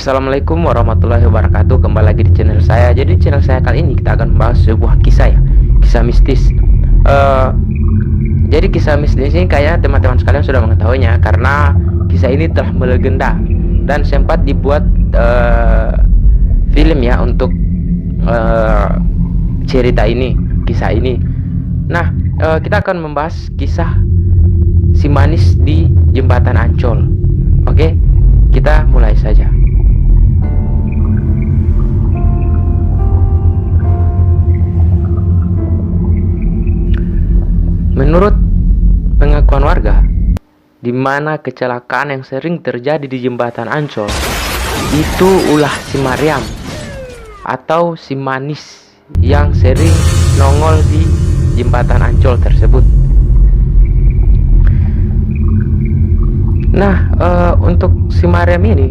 Assalamualaikum warahmatullahi wabarakatuh. Kembali lagi di channel saya. Jadi di channel saya kali ini kita akan membahas sebuah kisah ya, kisah mistis. Jadi kisah mistis ini kayaknya teman-teman sekalian sudah mengetahuinya karena kisah ini telah melegenda dan sempat dibuat film ya untuk cerita ini, kisah ini. Nah, kita akan membahas kisah si manis di jembatan Ancol. Oke, kita mulai saja. Menurut pengakuan warga, di mana kecelakaan yang sering terjadi di jembatan Ancol itu ulah si Mariam atau si manis yang sering nongol di jembatan Ancol tersebut. Nah, untuk si Mariam ini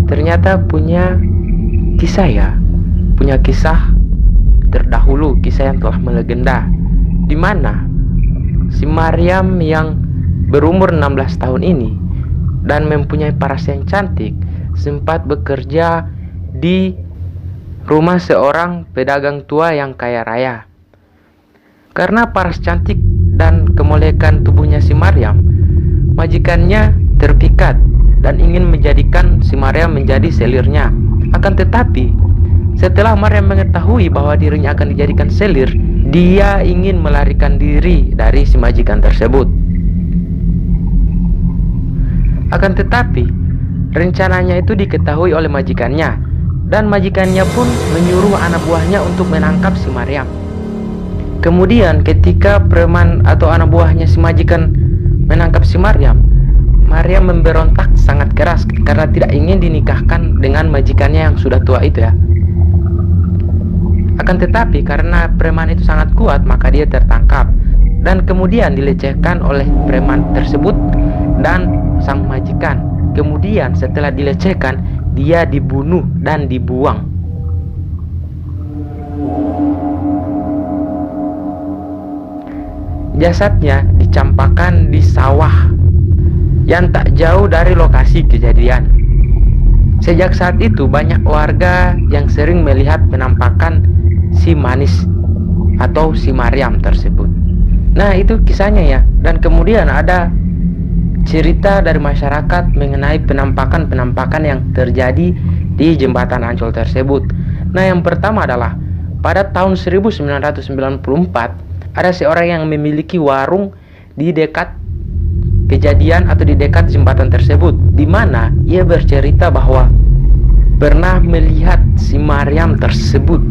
ternyata punya kisah terdahulu, kisah yang telah melegenda, di mana si Mariam yang berumur 16 tahun ini dan mempunyai paras yang cantik sempat bekerja di rumah seorang pedagang tua yang kaya raya. Karena paras cantik dan kemolekan tubuhnya si Mariam, majikannya terpikat dan ingin menjadikan si Mariam menjadi selirnya. Akan tetapi, setelah Mariam mengetahui bahwa dirinya akan dijadikan selir, dia ingin melarikan diri dari si majikan tersebut. Akan tetapi, rencananya itu diketahui oleh majikannya, dan majikannya pun menyuruh anak buahnya untuk menangkap si Mariam. Kemudian ketika preman atau anak buahnya si majikan menangkap si Mariam, Mariam memberontak sangat keras karena tidak ingin dinikahkan dengan majikannya yang sudah tua itu ya. Akan tetapi karena preman itu sangat kuat, maka dia tertangkap dan kemudian dilecehkan oleh preman tersebut dan sang majikan. Kemudian setelah dilecehkan, dia dibunuh dan dibuang. Jasadnya dicampakkan di sawah yang tak jauh dari lokasi kejadian. Sejak saat itu banyak warga yang sering melihat penampakan si manis atau si Mariam tersebut. Nah, itu kisahnya ya. Dan kemudian ada cerita dari masyarakat mengenai penampakan-penampakan yang terjadi di jembatan Ancol tersebut. Nah, yang pertama adalah pada tahun 1994 ada seorang yang memiliki warung di dekat kejadian atau di dekat jembatan tersebut, di mana ia bercerita bahwa pernah melihat si Mariam tersebut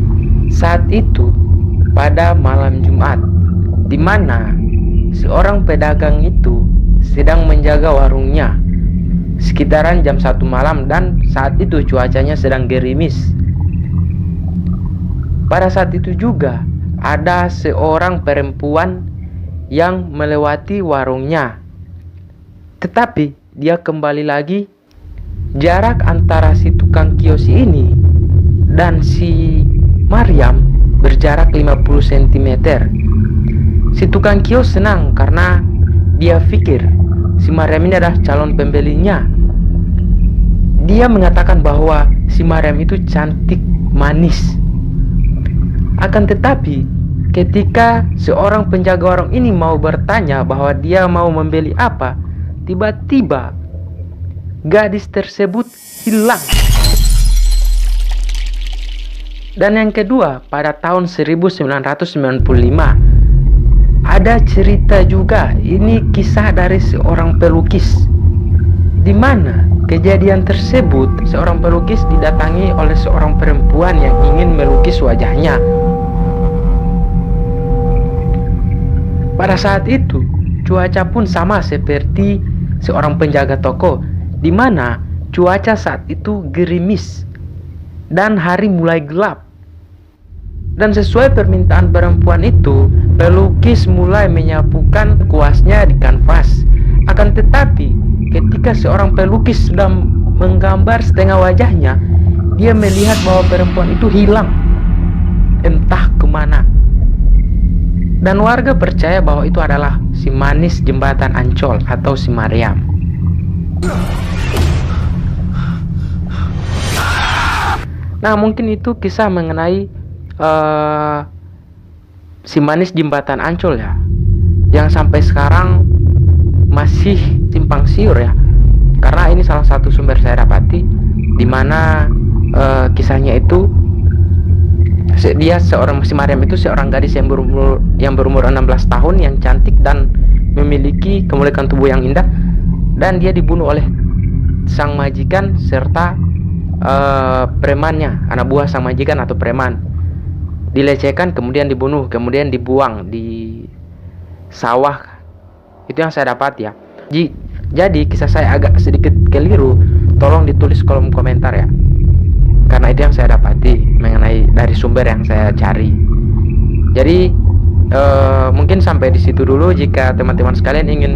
saat itu pada malam Jumat, di mana seorang pedagang itu sedang menjaga warungnya sekitaran jam 1 malam dan saat itu cuacanya sedang gerimis. Pada saat itu juga ada seorang perempuan yang melewati warungnya, tetapi dia kembali lagi. Jarak antara si tukang kios ini dan si Mariam berjarak 50 cm. Si tukang kios senang karena dia pikir si Mariam ini adalah calon pembelinya. Dia mengatakan bahwa si Mariam itu cantik, manis. Akan tetapi ketika seorang penjaga warung ini mau bertanya bahwa dia mau membeli apa, tiba-tiba gadis tersebut hilang. Dan yang kedua, pada tahun 1995 ada cerita juga. Ini kisah dari seorang pelukis, di mana kejadian tersebut seorang pelukis didatangi oleh seorang perempuan yang ingin melukis wajahnya. Pada saat itu cuaca pun sama seperti seorang penjaga toko, di mana cuaca saat itu gerimis dan hari mulai gelap. Dan sesuai permintaan perempuan itu, pelukis mulai menyapukan kuasnya di kanvas. Akan tetapi ketika seorang pelukis sudah menggambar setengah wajahnya, dia melihat bahwa perempuan itu hilang, entah kemana. Dan warga percaya bahwa itu adalah si manis jembatan Ancol atau si Mariam. Nah, mungkin itu kisah mengenai uh, si manis jembatan Ancol ya, yang sampai sekarang masih simpang siur ya. Karena ini salah satu sumber saya dapati, di mana kisahnya itu dia seorang si Mariam itu seorang gadis yang berumur 16 tahun yang cantik dan memiliki kemuliaan tubuh yang indah, dan dia dibunuh oleh sang majikan serta premannya, anak buah sang majikan atau preman. Dilecehkan kemudian dibunuh, kemudian dibuang di sawah. Itu yang saya dapat ya. Jadi kisah saya agak sedikit keliru, tolong ditulis kolom komentar ya, karena itu yang saya dapati mengenai dari sumber yang saya cari. Jadi mungkin sampai di situ dulu. Jika teman-teman sekalian ingin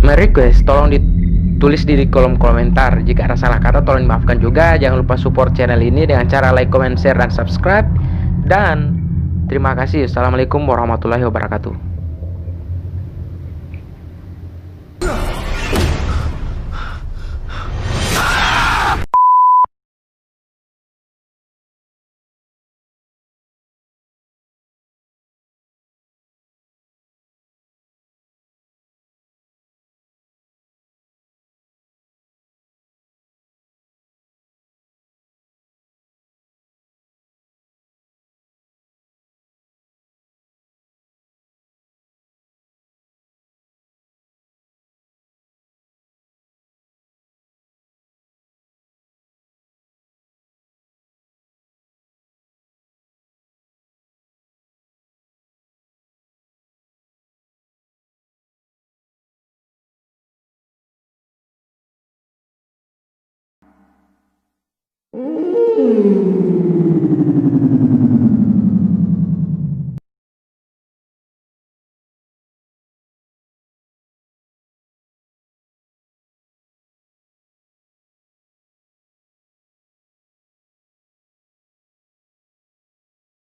merequest, tolong ditulis di kolom komentar. Jika ada salah kata tolong dimaafkan juga. Jangan lupa support channel ini dengan cara like, comment, share, dan subscribe. Dan terima kasih. Assalamualaikum warahmatullahi wabarakatuh.